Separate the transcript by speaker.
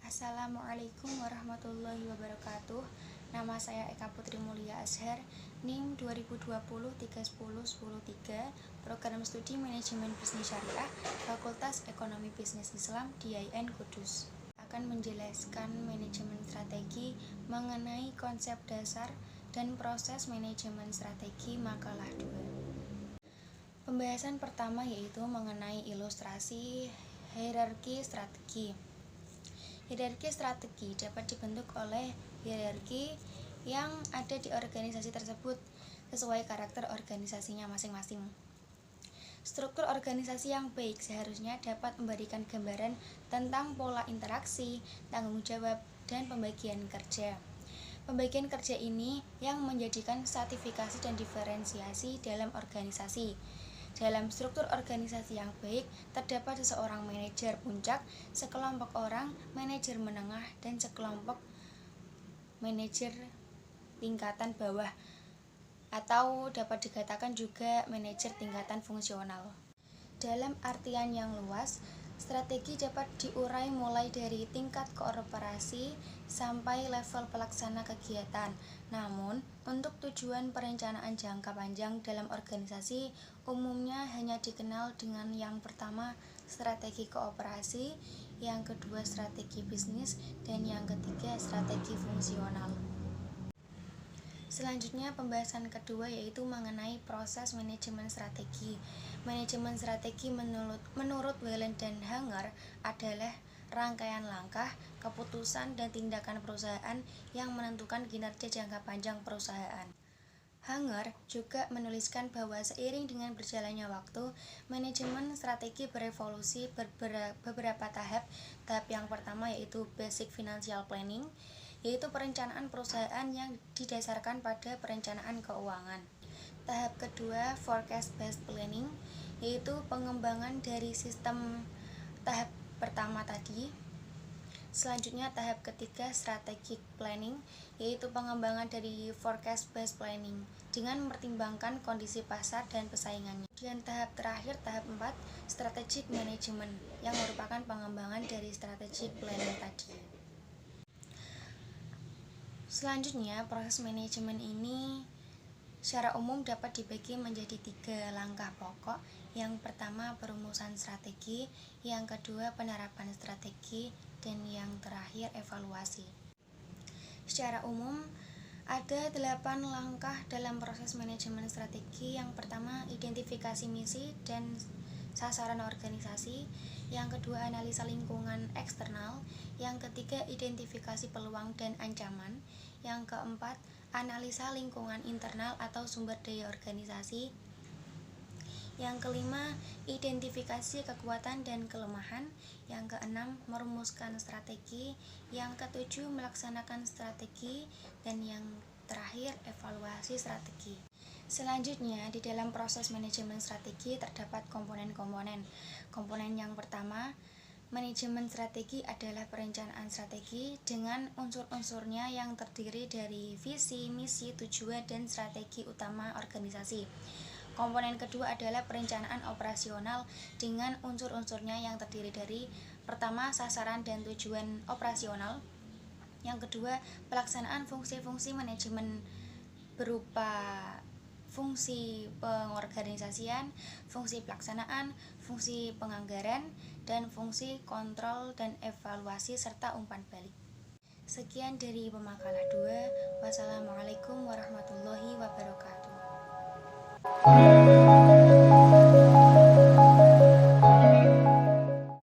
Speaker 1: Assalamualaikum warahmatullahi wabarakatuh. Nama saya Eka Putri Mulia Azhar, NIM 2020-310-103, Program Studi Manajemen Bisnis Syariah, Fakultas Ekonomi Bisnis Islam DIN Kudus. Akan menjelaskan manajemen strategi mengenai konsep dasar dan proses manajemen strategi makalah 2. Pembahasan pertama yaitu mengenai ilustrasi hierarki strategi. Hierarki strategi dapat dibentuk oleh hierarki yang ada di organisasi tersebut sesuai karakter organisasinya masing-masing. Struktur organisasi yang baik seharusnya dapat memberikan gambaran tentang pola interaksi, tanggung jawab, dan pembagian kerja. Pembagian kerja ini yang menjadikan stratifikasi dan diferensiasi dalam organisasi. Dalam struktur organisasi yang baik, terdapat seseorang manajer puncak, sekelompok orang manajer menengah, dan sekelompok manajer tingkatan bawah, atau dapat dikatakan juga manajer tingkatan fungsional. Dalam artian yang luas, strategi dapat diurai mulai dari tingkat kooperasi sampai level pelaksana kegiatan. Namun, untuk tujuan perencanaan jangka panjang dalam organisasi, umumnya hanya dikenal dengan yang pertama, strategi kooperasi, yang kedua strategi bisnis, dan yang ketiga strategi fungsional. Selanjutnya pembahasan kedua yaitu mengenai proses manajemen strategi. Manajemen strategi menurut Whelan dan Hanger adalah rangkaian langkah, keputusan, dan tindakan perusahaan yang menentukan kinerja jangka panjang perusahaan. Hanger juga menuliskan bahwa seiring dengan berjalannya waktu, manajemen strategi berevolusi beberapa tahap. Tahap yang pertama yaitu basic financial planning, yaitu perencanaan perusahaan yang didasarkan pada perencanaan keuangan. Tahap kedua, forecast based planning, yaitu pengembangan dari sistem tahap pertama tadi. Selanjutnya tahap ketiga, strategic planning, yaitu pengembangan dari forecast based planning dengan mempertimbangkan kondisi pasar dan persaingannya. Dan tahap terakhir, tahap 4, strategic management, yang merupakan pengembangan dari strategic planning tadi. Selanjutnya, proses manajemen ini secara umum dapat dibagi menjadi 3 langkah pokok. Yang pertama, perumusan strategi, yang kedua, penerapan strategi, dan yang terakhir, evaluasi. Secara umum, ada 8 langkah dalam proses manajemen strategi. Yang pertama, identifikasi misi dan sasaran organisasi. Yang kedua, analisa lingkungan eksternal. Yang ketiga, identifikasi peluang dan ancaman. Yang keempat, analisa lingkungan internal atau sumber daya organisasi. Yang kelima, identifikasi kekuatan dan kelemahan. Yang keenam, merumuskan strategi. Yang ketujuh, melaksanakan strategi. Dan yang terakhir, evaluasi strategi. Selanjutnya, di dalam proses manajemen strategi terdapat komponen-komponen. Komponen yang pertama, manajemen strategi adalah perencanaan strategi dengan unsur-unsurnya yang terdiri dari visi, misi, tujuan, dan strategi utama organisasi. Komponen kedua adalah perencanaan operasional dengan unsur-unsurnya yang terdiri dari pertama, sasaran dan tujuan operasional. Yang kedua, pelaksanaan fungsi-fungsi manajemen berupa fungsi pengorganisasian, fungsi pelaksanaan, fungsi penganggaran, dan fungsi kontrol dan evaluasi serta umpan balik. Sekian dari pemakalah 2. Wassalamualaikum warahmatullahi wabarakatuh.